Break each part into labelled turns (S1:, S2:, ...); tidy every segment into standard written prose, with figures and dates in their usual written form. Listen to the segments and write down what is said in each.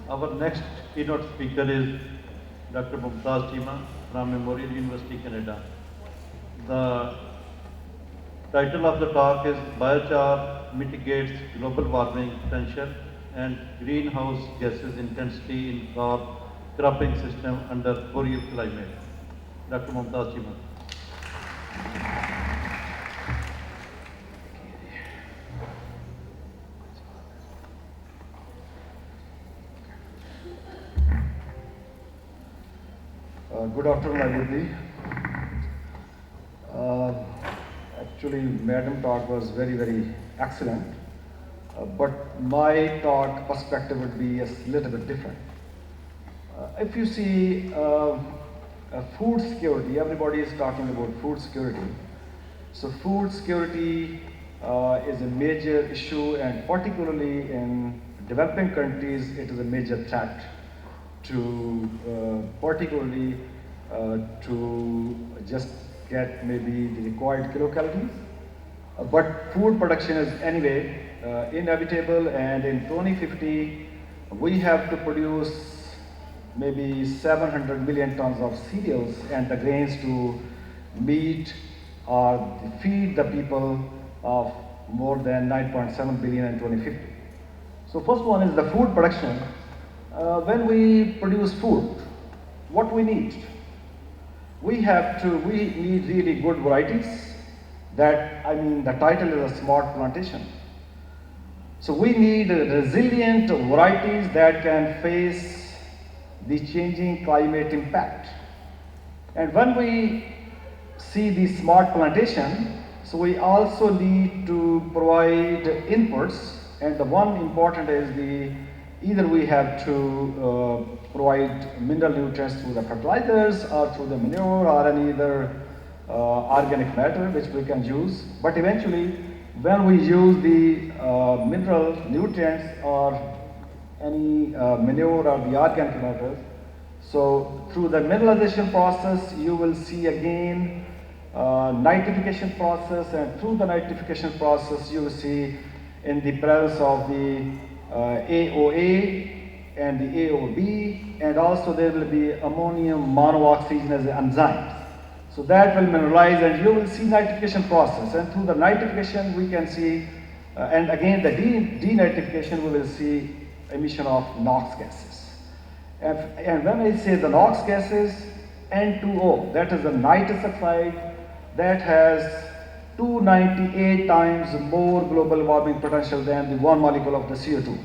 S1: Our next keynote speaker is Dr. Mumtaz Chima from Memorial University, Canada. The title of the talk is Biochar Mitigates Global Warming Potential and Greenhouse Gases Intensity in Cropping System under Boreal Climate. Dr. Mumtaz Chima.
S2: Good afternoon, everybody. Actually, Madam talk was very excellent, but my talk perspective would be a little bit different. If you see food security, everybody is talking about food security. So food security is a major issue, and particularly in developing countries, it is a major threat to particularly to just get maybe the required kilocalories. But food production is anyway inevitable, and in 2050 we have to produce maybe 700 million tons of cereals and the grains to meet or feed the people of more than 9.7 billion in 2050. So first one is the food production. When we produce food, what we need? We need really good varieties. The title is a smart plantation. So we need resilient varieties that can face the changing climate impact. And when we see the smart plantation, so we also need to provide inputs, and the one important is either we have to provide mineral nutrients through the fertilizers or through the manure or any other organic matter which we can use. But eventually, when we use the mineral nutrients or any manure or the organic matter, so through the mineralization process, you will see again nitrification process, and through the nitrification process, you will see in the presence of the AOA and the AOB, and also there will be ammonium monooxygenase as enzymes. So that will mineralize, and you will see nitrification process, and through the nitrification we can see, and again the denitrification, we will see emission of NOx gases. And when I say the NOx gases, N2O, that is the nitrous oxide, that has 298 times more global warming potential than the one molecule of the CO2.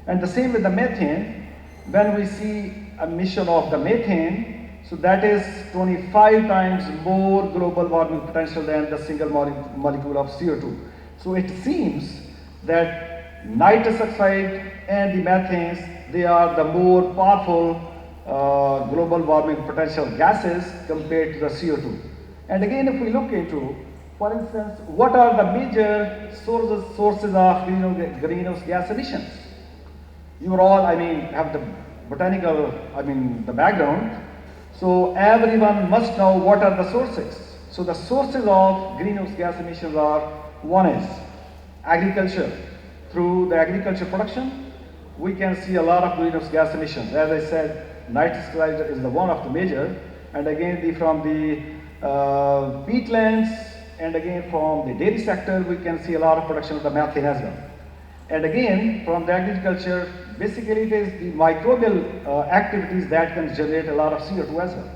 S2: And the same with the methane. When we see emission of the methane, so that is 25 times more global warming potential than the single molecule of CO2. So it seems that nitrous oxide and the methanes, they are the more powerful global warming potential gases compared to the CO2. And again, if we look into, for instance, what are the major sources of greenhouse gas emissions? You all, have the botanical, the background. So everyone must know what are the sources. So the sources of greenhouse gas emissions are, one is agriculture. Through the agriculture production, we can see a lot of greenhouse gas emissions. As I said, nitrous oxide is the one of the major, and again from the peatlands, and again from the dairy sector, we can see a lot of production of the methane as well. And again, from the agriculture, basically it is the microbial activities that can generate a lot of CO2 as well.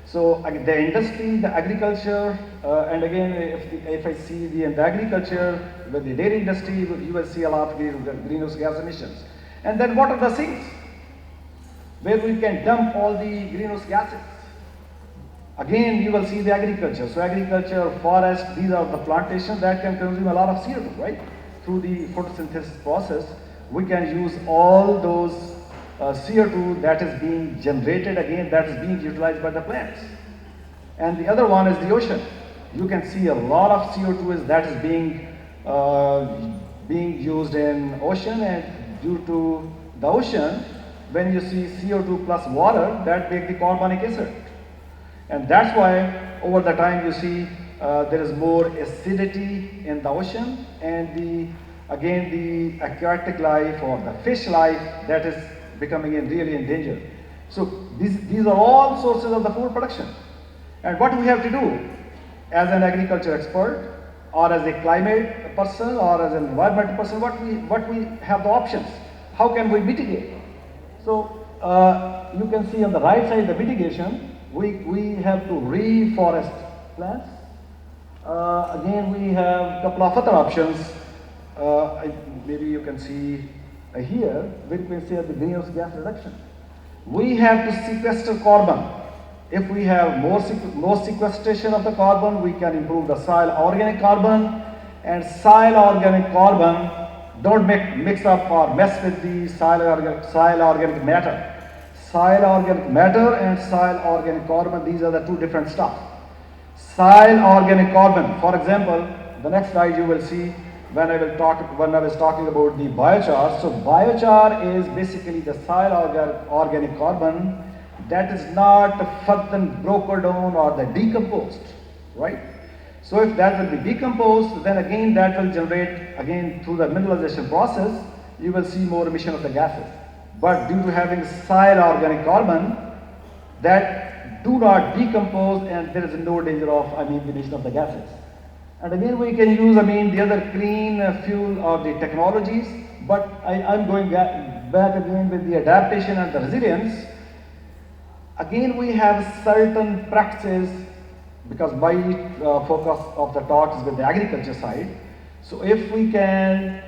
S2: So the industry, the agriculture, and again, if I see in the agriculture, with the dairy industry, you will see a lot of greenhouse gas emissions. And then what are the sinks where we can dump all the greenhouse gases? Again, you will see the agriculture. So agriculture, forest, these are the plantations that can consume a lot of CO2, right? Through the photosynthesis process, we can use all those CO2 that is being generated, again, that is being utilized by the plants. And the other one is the ocean. You can see a lot of CO2 that is being used in ocean, and due to the ocean, when you see CO2 plus water, that makes the carbonic acid. And that's why over the time you see there is more acidity in the ocean, and the aquatic life or the fish life that is becoming really in danger. So these are all sources of the food production. And what we have to do as an agriculture expert, or as a climate person, or as an environmental person, what we have the options. How can we mitigate? So you can see on the right side the mitigation. We have to reforest plants. Again, we have a couple of other options. Maybe you can see here, we can see the greenhouse gas reduction. We have to sequester carbon. If we have more sequestration of the carbon, we can improve the soil organic carbon. And soil organic carbon, don't mix up or mess with the soil organic matter. Soil organic matter and soil organic carbon, these are the two different stuff. Soil organic carbon, for example, the next slide you will see when I was talking about the biochar. So biochar is basically the soil organic carbon that is not further broken down or the decomposed, right? So if that will be decomposed, then again that will generate, again through the mineralization process, you will see more emission of the gases. But due to having soil organic carbon that do not decompose, and there is no danger of, emission of the gases. And again we can use, the other clean fuel or the technologies, but I'm going back again with the adaptation and the resilience. Again we have certain practices, because my focus of the talk is with the agriculture side. So if we can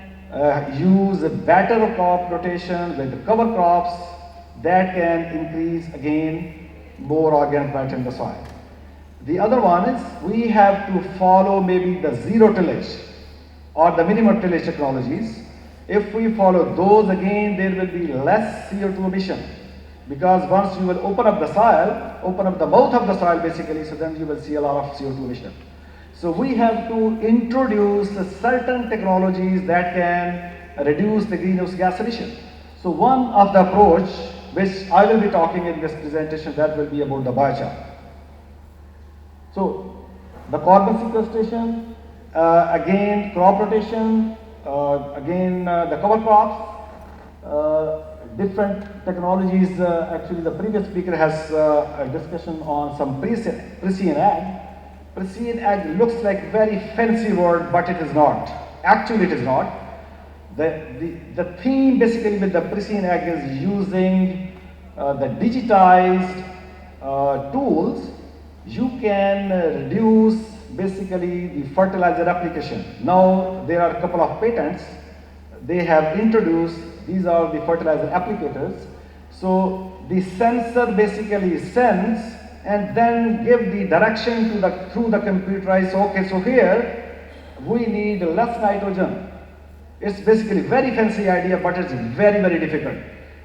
S2: use a better crop rotation with the cover crops, that can increase again more organic matter in the soil. The other one is we have to follow maybe the zero tillage or the minimum tillage technologies. If we follow those, again there will be less CO2 emission, because once you will open up the soil, open up the mouth of the soil basically, so then you will see a lot of CO2 emission. So we have to introduce certain technologies that can reduce the greenhouse gas emission. So one of the approach which I will be talking in this presentation, that will be about the biochar. So the carbon sequestration, again crop rotation, again the cover crops, different technologies. Actually the previous speaker has a discussion on some precision ag. Precision ag looks like very fancy word, but it is not. Actually it is not. The theme basically with the precision ag is using the digitized tools. You can reduce basically the fertilizer application. Now there are a couple of patents they have introduced. These are the fertilizer applicators. So the sensor basically sends and then give the direction to through the computerized. Okay, so here we need less nitrogen. It's basically very fancy idea, but it's very, very difficult.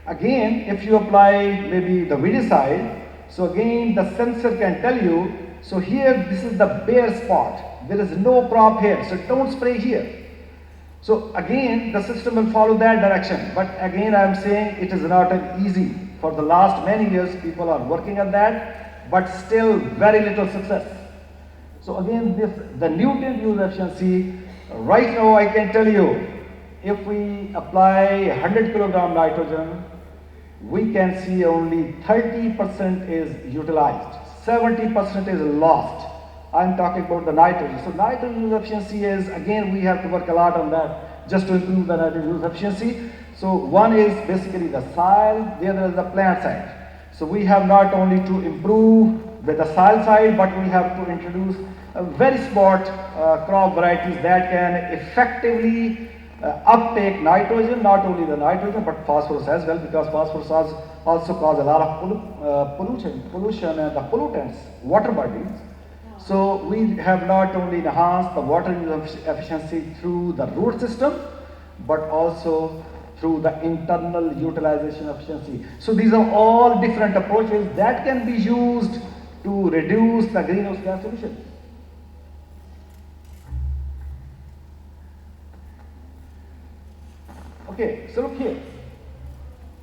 S2: Again, if you apply maybe the weedicide, so again the sensor can tell you, so here this is the bare spot. There is no crop here, so don't spray here. So again the system will follow that direction. But again I am saying it is not an easy. For the last many years people are working on that, but still very little success. So again the nutrient use efficiency, right now I can tell you, if we apply 100 kilogram nitrogen, we can see only 30% is utilized, 70% is lost. I'm talking about the nitrogen. So nitrogen use efficiency is, again we have to work a lot on that just to improve the nitrogen use efficiency. So one is basically the soil, the other is the plant side. So we have not only to improve with the soil side, but we have to introduce very smart crop varieties that can effectively uptake nitrogen, not only the nitrogen but phosphorus as well, because phosphorus also cause a lot of pollution and the pollutants, water bodies. So we have not only enhanced the water use efficiency through the root system, but also through the internal utilization efficiency. So these are all different approaches that can be used to reduce the greenhouse gas emissions. Okay, so look here.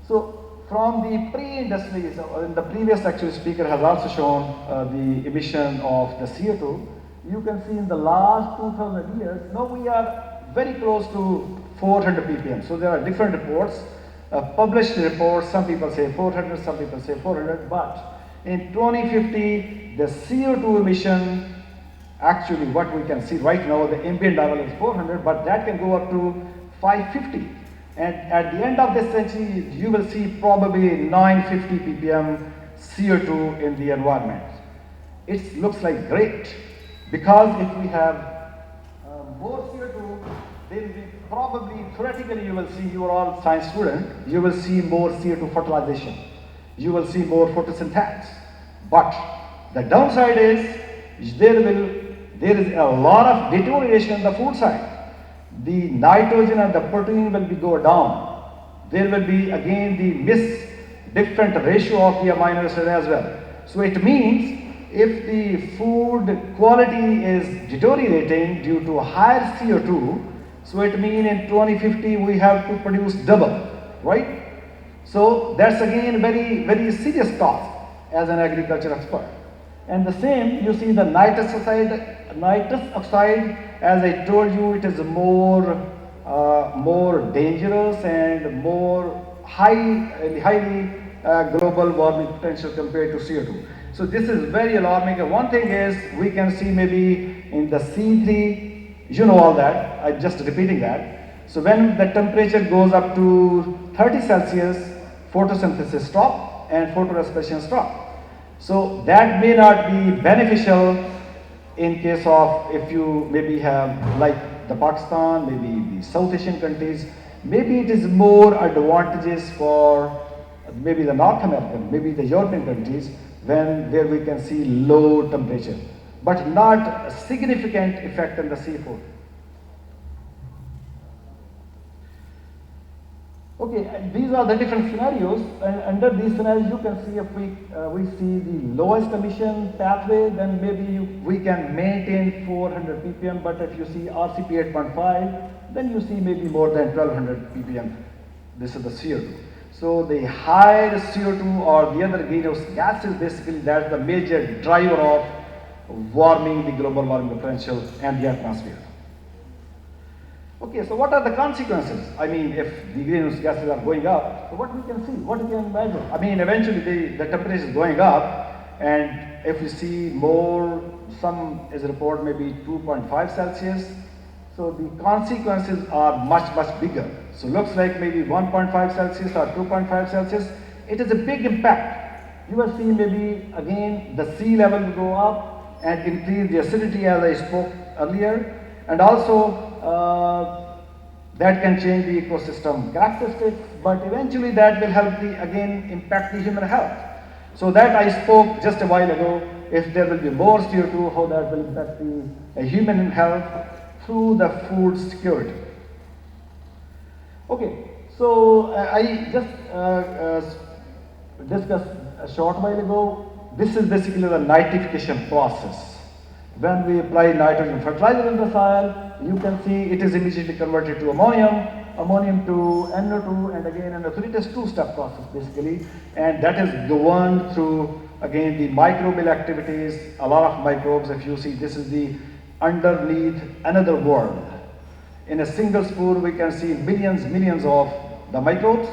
S2: So from the pre-industry, so in the previous actual speaker has also shown the emission of the CO2. You can see in the last 2000 years, now we are very close to 400 ppm. So there are different reports. published reports, some people say 400, some people say 400, but in 2050, the CO2 emission, actually what we can see right now, the ambient level is 400, but that can go up to 550. And at the end of this century, you will see probably 950 ppm CO2 in the environment. It looks like great, because if we have more CO2, then we probably, theoretically, you will see, you are all science student, you will see more CO2 fertilization. You will see more photosynthesis. But the downside is there is a lot of deterioration on the food side. The nitrogen and the protein will go down. There will be again the different ratio of the amino acid as well. So it means if the food quality is deteriorating due to higher CO2, so it means in 2050 we have to produce double, right? So that's again very, very serious task as an agriculture expert. And the same, you see the nitrous oxide, as I told you, it is more dangerous and more highly global warming potential compared to CO2. So this is very alarming. And one thing is, we can see maybe in the C3, you know all that, I'm just repeating that. So when the temperature goes up to 30 Celsius, photosynthesis stop and photorespiration stop. So that may not be beneficial in case of if you maybe have like the Pakistan, maybe the South Asian countries, maybe it is more advantageous for maybe the North American, maybe the European countries, where we can see low temperature, but not a significant effect on the seafood. Okay, and these are the different scenarios, and under these scenarios you can see if we see the lowest emission pathway, then maybe we can maintain 400 ppm, but if you see RCP 8.5, then you see maybe more than 1200 ppm. This is the CO2. So the higher CO2 or the other greenhouse gases, basically that's the major driver of warming, the global warming potential and the atmosphere. Okay, so what are the consequences? I mean, if the greenhouse gases are going up, so what we can see, what we can measure? I mean, eventually the temperature is going up, and if we see more, some is reported maybe 2.5 Celsius, so the consequences are much bigger. So looks like maybe 1.5 Celsius or 2.5 Celsius, it is a big impact. You will see maybe again the sea level will go up and increase the acidity as I spoke earlier, and also that can change the ecosystem characteristics, but eventually that will help again impact the human health. So that I spoke just a while ago, if there will be more CO2, how that will impact the human health through the food security. Okay, so I just discussed a short while ago, this is basically the nitrification process. When we apply nitrogen fertilizer in the soil, you can see it is immediately converted to ammonium to NO2, and again NO3. It is two-step process basically, and that is governed through again the microbial activities. A lot of microbes, if you see, this is the underneath another world. In a single spoon, we can see millions of the microbes,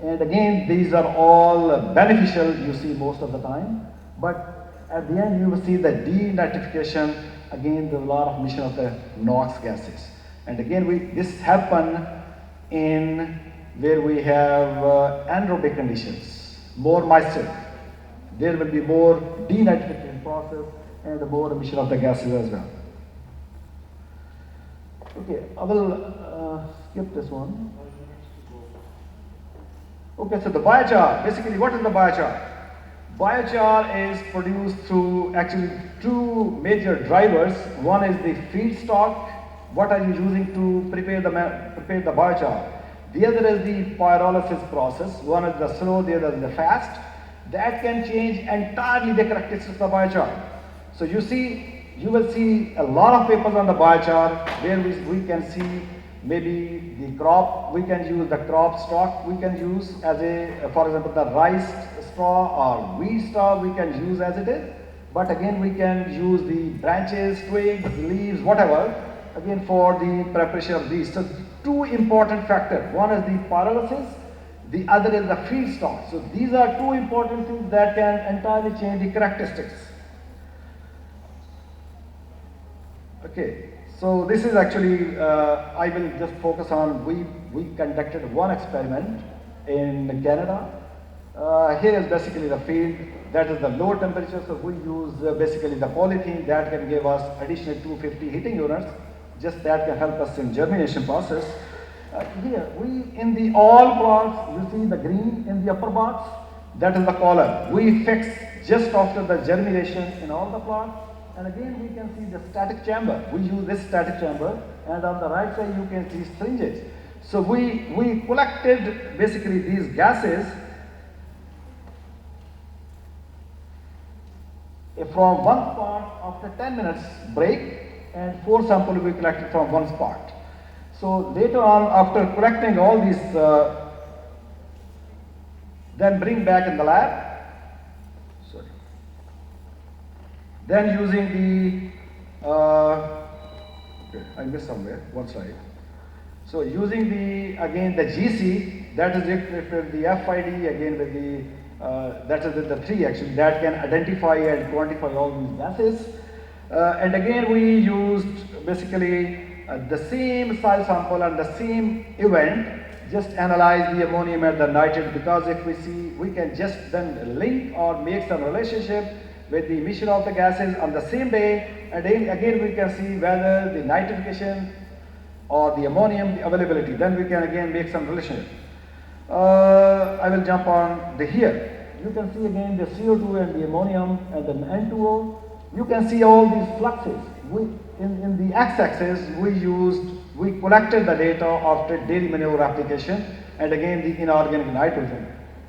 S2: and again these are all beneficial, you see, most of the time, but at the end you will see the denitrification. Again, there is a lot of emission of the NOx gases, and again this happen in where we have anaerobic conditions, more moisture. There will be more denitrification process and more emission of the gases as well. Okay, I will skip this one. Okay, so the biochar, basically what is the biochar? Biochar is produced through actually two major drivers. One is the feedstock. What are you using to prepare the biochar? The other is the pyrolysis process. One is the slow, the other is the fast. That can change entirely the characteristics of the biochar. So you will see a lot of papers on the biochar where we can see maybe the crop, we can use the crop stock, we can use as for example, the rice straw or wheat straw we can use as it is. But again, we can use the branches, twigs, leaves, whatever, again for the preparation of these. So two important factors. One is the pyrolysis, the other is the feedstock. So these are two important things that can entirely change the characteristics. Okay, so this is actually, I will just focus on, we conducted one experiment in Canada. Here is basically the field, that is the low temperature, so we use basically the polythene that can give us additional 250 heating units, just that can help us in germination process. Here, in the all plants, you see the green in the upper box, that is the column. We fix just after the germination in all the plants. And again, we can see the static chamber. We use this static chamber, and on the right side, you can see syringes. So we collected basically these gases from one spot after 10 minutes break, and 4 samples we collected from one spot. So later on, after collecting all these, then bring back in the lab. Sorry. Then using the, okay, I missed somewhere, one slide. So using the, again the GC, that is with the FID, again with the, that is with the 3 actually, that can identify and quantify all these gases. And again we used basically the same soil sample and the same event, just analyze the ammonium and the nitrate, because if we see, we can just then link or make some relationship with the emission of the gases on the same day, and then again we can see whether the nitrification or the ammonium, the availability, then we can again make some relationship. I will jump on the here. You can see again the CO2 and the ammonium and the N2O. You can see all these fluxes. In the x-axis, we collected the data after dairy manure application, and again the inorganic nitrogen.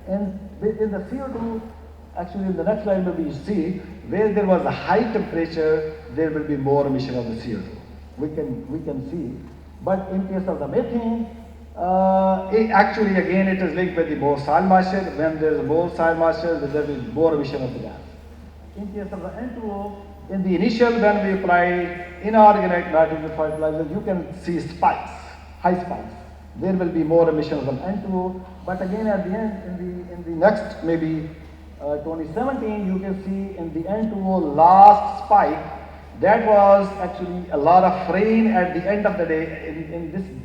S2: And in the CO2, actually in the next slide maybe you see, where there was a high temperature, there will be more emission of the CO2. We can see. But in case of the methane, actually again it is linked with the more soil moisture. When there is more soil moisture, there will be more emission of the gas. In case of the N2O, in the initial when we apply inorganic nitrogen fertilizer, you can see spikes, high spikes. There will be more emissions of N2O, but again at the end, in the next maybe 2017, you can see in the N2O last spike, that was actually a lot of rain at the end of the day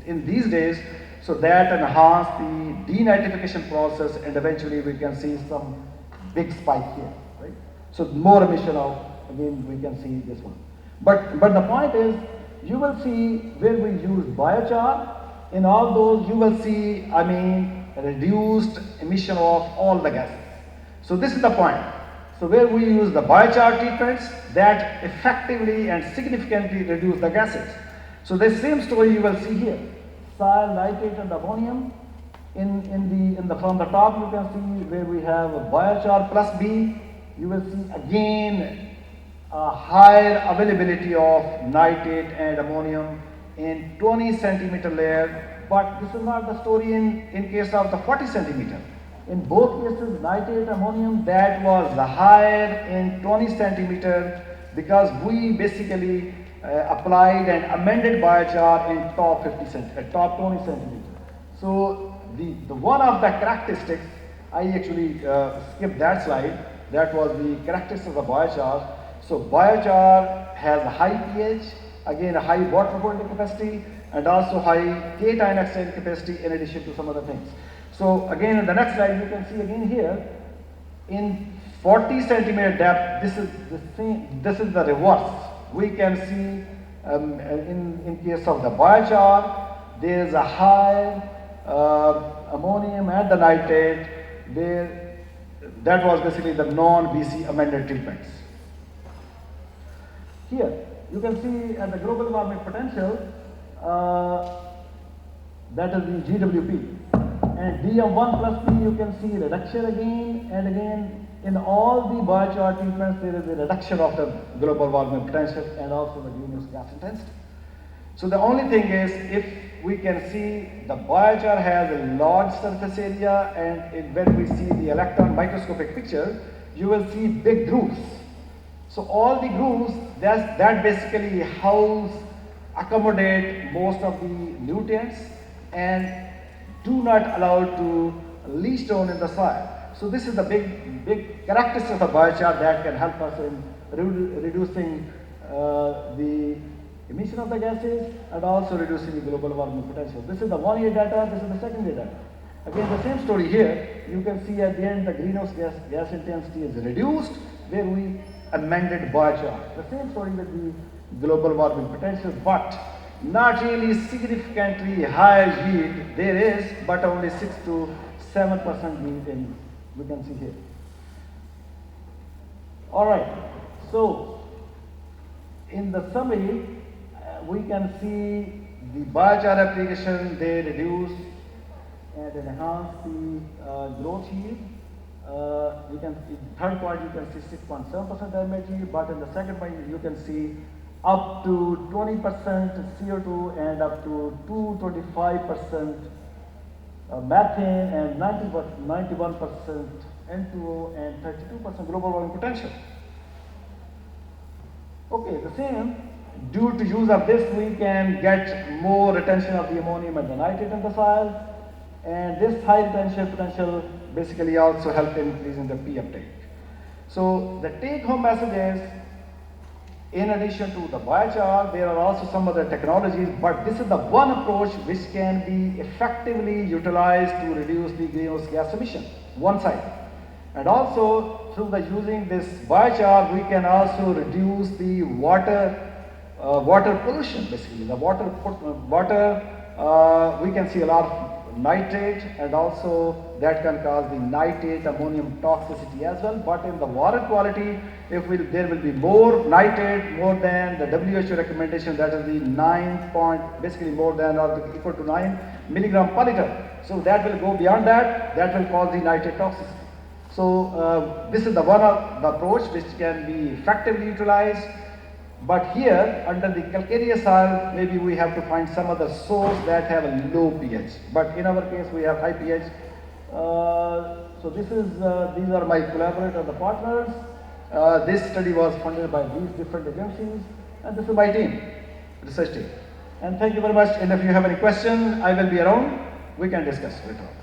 S2: in these days, so that enhanced the denitrification process, and eventually we can see some big spike here, right? So more emission of, again we can see this one. But the point is, you will see where we use biochar, in all those you will see, reduced emission of all the gases. So this is the point. So where we use the biochar treatments that effectively and significantly reduce the gases. So the same story you will see here. Soil, nitrate and ammonium. From the top you can see where we have biochar plus B. You will see again a higher availability of nitrate and ammonium in 20 centimeter layer. But this is not the story in case of the 40 centimeter. In both cases, nitrate, ammonium, that was higher in 20 centimeter because we basically applied and amended biochar in top 20 centimeter. So the one of the characteristics, I actually skipped that slide, that was the characteristics of the biochar. So biochar has a high pH, again a high water holding capacity, and also high cation exchange capacity in addition to some other things. So again in the next slide you can see again here, in 40 centimeter depth, this is the reverse. We can see in case of the biochar, there is a high ammonium and the nitrate, that was basically the non-BC amended treatments. Here, you can see at the global warming potential, that is the GWP. And DM1 plus P, you can see reduction again and again. In all the biochar treatments, there is a reduction of the global warming potential and also the greenhouse gas intensity. So the only thing is, if we can see the biochar has a large surface area, and when we see the electron microscopic picture, you will see big grooves. So all the grooves, that basically accommodate most of the nutrients and do not allow to leach down in the soil. So this is the big characteristic of biochar that can help us in reducing the emission of the gases and also reducing the global warming potential. This is the 1 year data, this is the 2nd year data. Again, the same story here. You can see at the end the greenhouse gas intensity is reduced where we amended biochar. The same story with the global warming potential, but not really significantly higher yield there is, but only 6 to 7% yield we can see here. All right, so in the summary, we can see the biochar application, they reduce and enhance the growth yield. In third point you can see 6.7% damage yield, but in the second point you can see up to 20% CO2 and up to 225% methane and 91% N2O and 32% global warming potential. Okay, the same, due to use of this we can get more retention of the ammonium and the nitrate in the soil, and this high retention potential basically also help in increasing the P uptake. So the take home message is, in addition to the biochar, there are also some other technologies, but this is the one approach which can be effectively utilized to reduce the greenhouse gas emission, one side. And also through the using this biochar, we can also reduce the water pollution, basically. The water, we can see a lot of nitrate, and also that can cause the nitrate ammonium toxicity as well. But in the water quality, there will be more nitrate, more than the WHO recommendation, that is the 9 point, basically more than or equal to 9 milligram per liter. So that will go beyond that, that will cause the nitrate toxicity. So this is the one of the approach which can be effectively utilized. But here, under the calcareous soil, maybe we have to find some other source that have a low pH. But in our case, we have high pH. So this is, these are my collaborators, the partners. This study was funded by these different agencies, and this is my team, research team. And thank you very much. And if you have any question, I will be around. We can discuss later on.